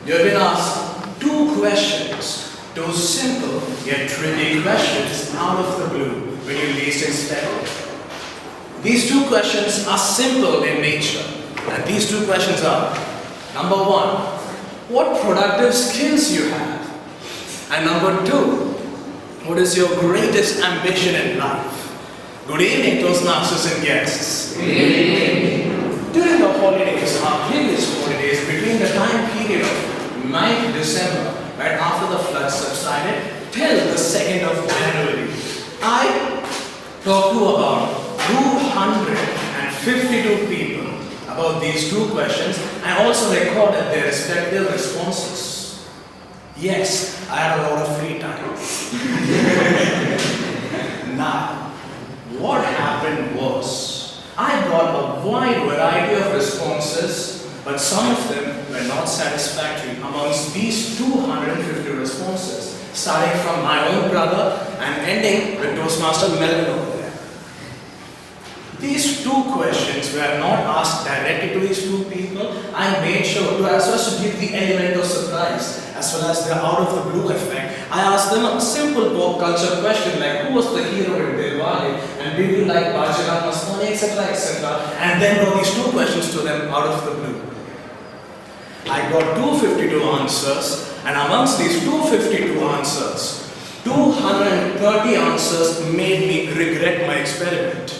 You have been asked two questions, two simple yet tricky questions out of the blue when you least expect it. These two questions are simple in nature, and these two questions are: number one, what productive skills you have? And number two, what is your greatest ambition in life? Good evening, Toastmasters and guests. Good evening. During the holidays, our previous holidays, between the time period of 9th December, right after the flood subsided, till the 2nd of January, I talked to about 252 people about these two questions and also recorded their respective responses. Yes, I had a lot of free time. Now, what happened was, I got a wide variety of responses, but some of them were not satisfactory amongst these 250 responses, starting from my own brother and ending with Toastmaster Melvin over there. These two questions were not asked directly to these two people. I made sure to, as well as to give the element of surprise, as well as the out of the blue effect. I asked them a simple pop culture question like, who was the hero in Diwali, and did you like Bajirao Mastani, etc., etc., and then brought these two questions to them out of the blue. I got 252 answers, and amongst these 252 answers, 230 answers made me regret my experiment.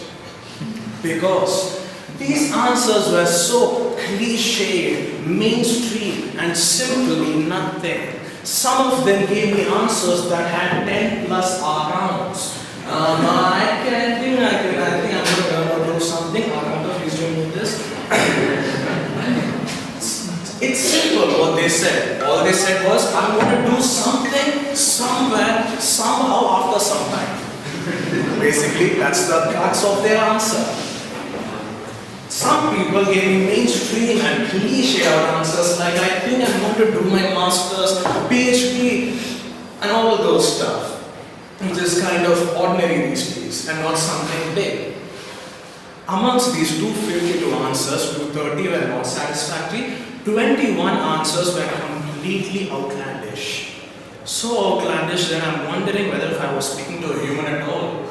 Because these answers were so cliched, mainstream, and simply nothing. Some of them gave me answers that had 10 plus R counts. I think I'm going to do something. R count, please don't do this. It's simple what they said. All they said was, I'm going to do something, somewhere, somehow, after some time. Basically, that's the crux of their answer. Some people gave me mainstream and cliche answers like, I think I'm going to do my master's, PhD, and all those stuff. Which is kind of ordinary these days and not something big. Amongst these 252 answers, 230 were not satisfactory, 21 answers were completely outlandish. So outlandish that I'm wondering whether if I was speaking to a human at all.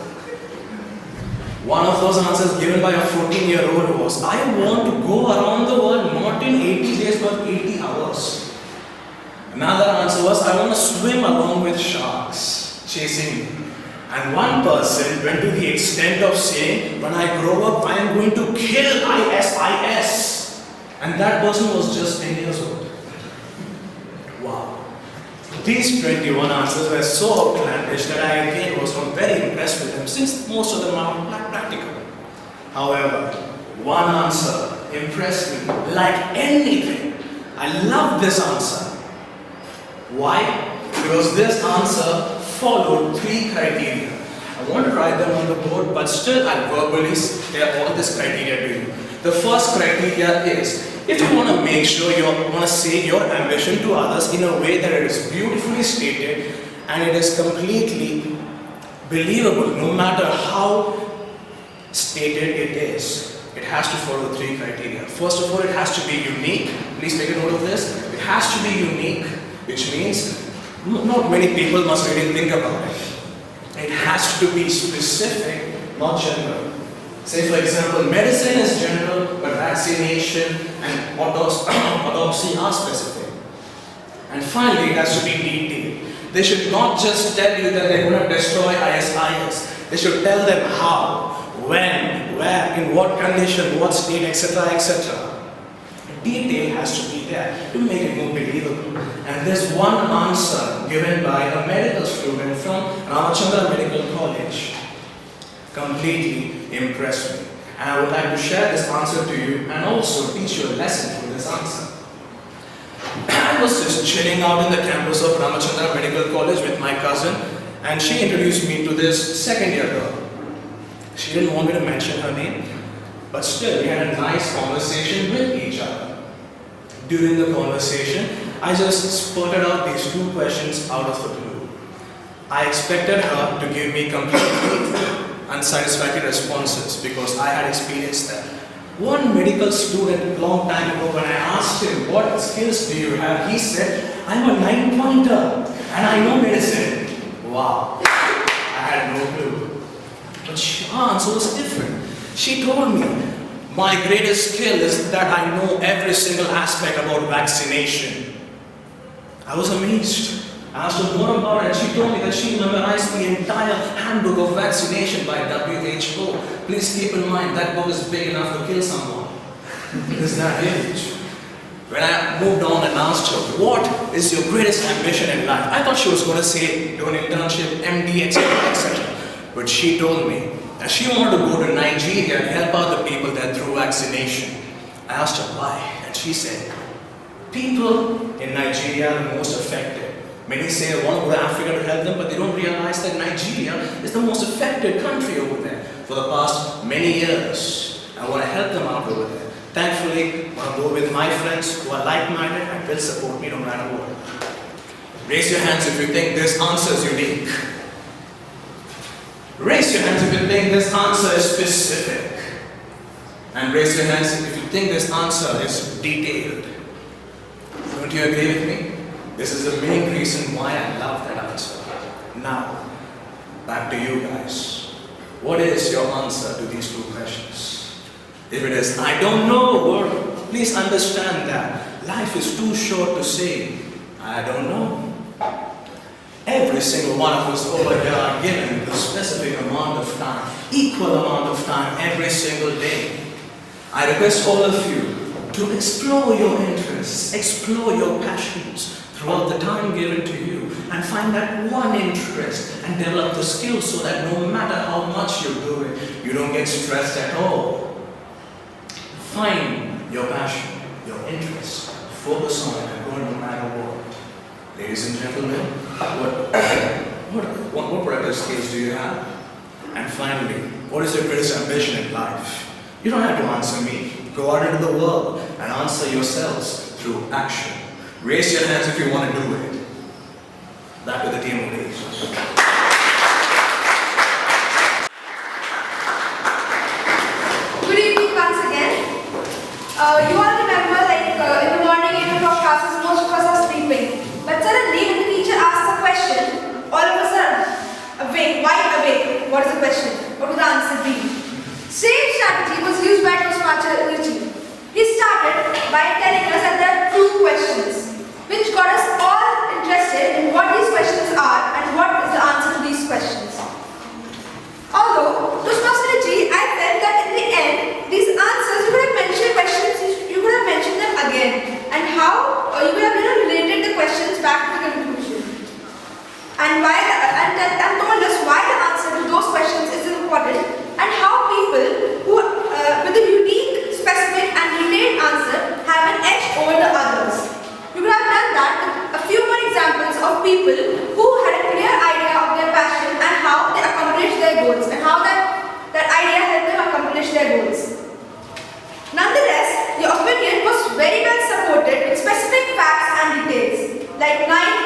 One of those answers given by a 14-year-old was, I want to go around the world not in 80 days but 80 hours. Another answer was, I want to swim along with sharks chasing me. And one person went to the extent of saying, when I grow up, I am going to kill ISIS. And that person was just 10 years old. Wow. These 21 answers were so outlandish that I again was not very impressed with them, since most of them are not practical. However, one answer impressed me like anything. I love this answer. Why? Because this answer followed 3 criteria. I want to write them on the board, but still I'll verbally tell all this criteria to you. The first criteria is, if you want to make sure you want to say your ambition to others in a way that it is beautifully stated and it is completely believable, no matter how stated it is, it has to follow 3 criteria. First of all, it has to be unique. Please take a note of this. It has to be unique, which means not many people must really think about it. It has to be specific, not general. Say for example, medicine is general, but vaccination and autopsy are specific. And finally, it has to be detailed. They should not just tell you that they're going to destroy ISIS. They should tell them how, when, where, in what condition, what state, etc., etc. Detail has to be there to make it more believable. And there's one answer given by a medical student from Ramachandra Medical College. Completely impressed me. And I would like to share this answer to you and also teach you a lesson from this answer. I was just chilling out in the campus of Ramachandra Medical College with my cousin, and she introduced me to this second-year girl. She didn't want me to mention her name, but still we had a nice conversation with each other. During the conversation, I just spurted out these 2 questions out of the blue. I expected her to give me completely unsatisfactory responses because I had experienced that. One medical student long time ago, when I asked him, what skills do you have? He said, I'm a 9-pointer and I know medicine. Wow, I had no clue. But her answer was different. She told me, my greatest skill is that I know every single aspect about vaccination. I was amazed. I asked her more about it and she told me that she memorized the entire handbook of vaccination by WHO. Please keep in mind that book is big enough to kill someone. It is that huge. When I moved on and asked her, what is your greatest ambition in life? I thought she was going to say, do an internship, MD, etc., etc. But she told me that she wanted to go to Nigeria and help out the people there through vaccination. I asked her why, and she said, people in Nigeria are the most affected. Many say they want to go to Africa to help them, but they don't realize that Nigeria is the most affected country over there for the past many years. I want to help them out over there. Thankfully, I want to go with my friends who are like-minded and will support me no matter what. Raise your hands if you think this answer is unique. Raise your hands if you think this answer is specific. And raise your hands if you think this answer is detailed. Don't you agree with me? This is the main reason why I love that answer. Now, back to you guys. What is your answer to these two questions? If it is, I don't know, please understand that life is too short to say, I don't know. Every single one of us over here are given the specific amount of time, equal amount of time every single day. I request all of you to explore your interests, explore your passions throughout the time given to you, and find that one interest and develop the skills so that no matter how much you do it, you don't get stressed at all. Find your passion, your interest, focus on it and go no matter what. Ladies and gentlemen, what practical skills do you have? And finally, what is your greatest ambition in life? You don't have to answer me. Go out into the world and answer yourselves through action. Raise your hands if you want to do it. Back to the team, please. Good evening once again. You all remember, in the morning 8 o'clock classes, most of us are sleeping. But suddenly, when the teacher asks a question, all of us are awake. Wide awake. What is the question? What would the answer be? Same strategy was used by Toastmasters. He started by telling us that there are two questions, which got us all interested in what these questions are and what is the answer to these questions. Although, Toastmasters, I felt that in the end, these answers, you could have mentioned questions, you could have mentioned them again, and how you could have related the questions back to the conclusion. And told us why the answer to those questions is important, and how people who, with a unique, specific and detailed answer have an edge over the others. You could have done that with a few more examples of people who had a clear idea of their passion and how they accomplished their goals and how that idea helped them accomplish their goals. Nonetheless, your opinion was very well supported with specific facts and details, like 9th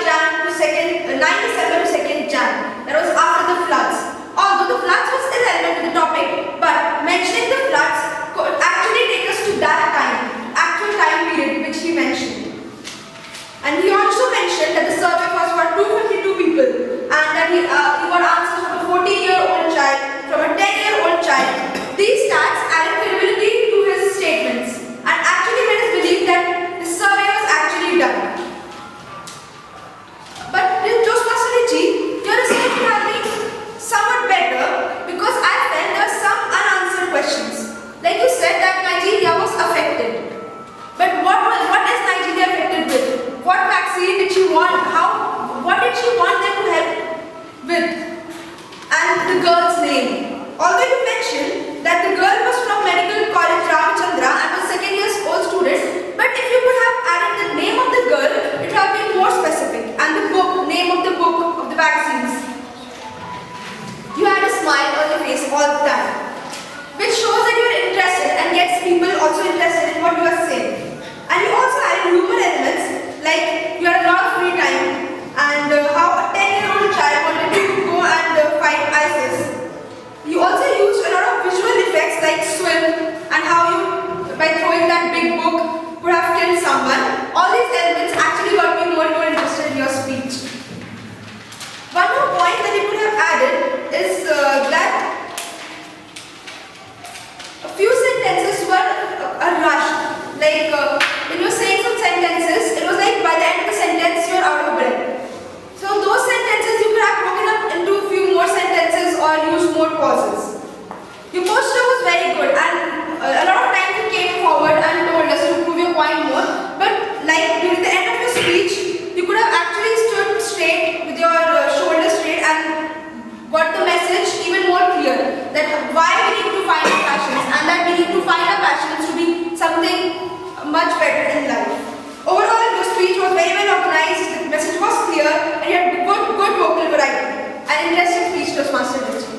December to 2nd Jan, that was after the floods. Although the floods was irrelevant to the topic, but mentioning the floods could actually take us to that actual time period which he mentioned. And he also mentioned that the survey was for 252 people and that he got answers from a 14-year-old child, from a 10-year-old child. These stats added credibility to his statements and actually made us believe that the survey was actually done. But in Toastmasters, your research could have been somewhat better because I felt there were some unanswered questions. Like you said that Nigeria was affected. But what is Nigeria affected with? What vaccine did she want? What did she want them to help with? And the girl's name. Although you mentioned that the girl was from Medical College Ramachandra and was a second-year-old student, but if you could have added the name of the girl, it would have been more specific. And the name of the book of the vaccines. You had a smile on your face all the time, which shows that you are interested and gets people also interested in what you are saying. And you also added humor elements, like you had a lot of free time and how a 10-year-old child wanted to go and fight ISIS. You also used a lot of visual effects like swim and how you big book could have killed someone. All these elements actually got me more and more interested in your speech. One more point that you could have added is that a few sentences were rushed. Like when you were saying some sentences, it was like by the end of the sentence you are out of breath. So those sentences you could have broken up into a few more sentences or used more pauses. Your posture was very good and a lot of times you came forward and told us to prove your point more. But like during the end of your speech, you could have actually stood straight with your shoulders straight and got the message even more clear that why we need to find our passions and that we need to find our passions to be something much better in life. Overall, your speech was very well organized, the message was clear and you had good vocal variety. An interesting speech Toastmaster did.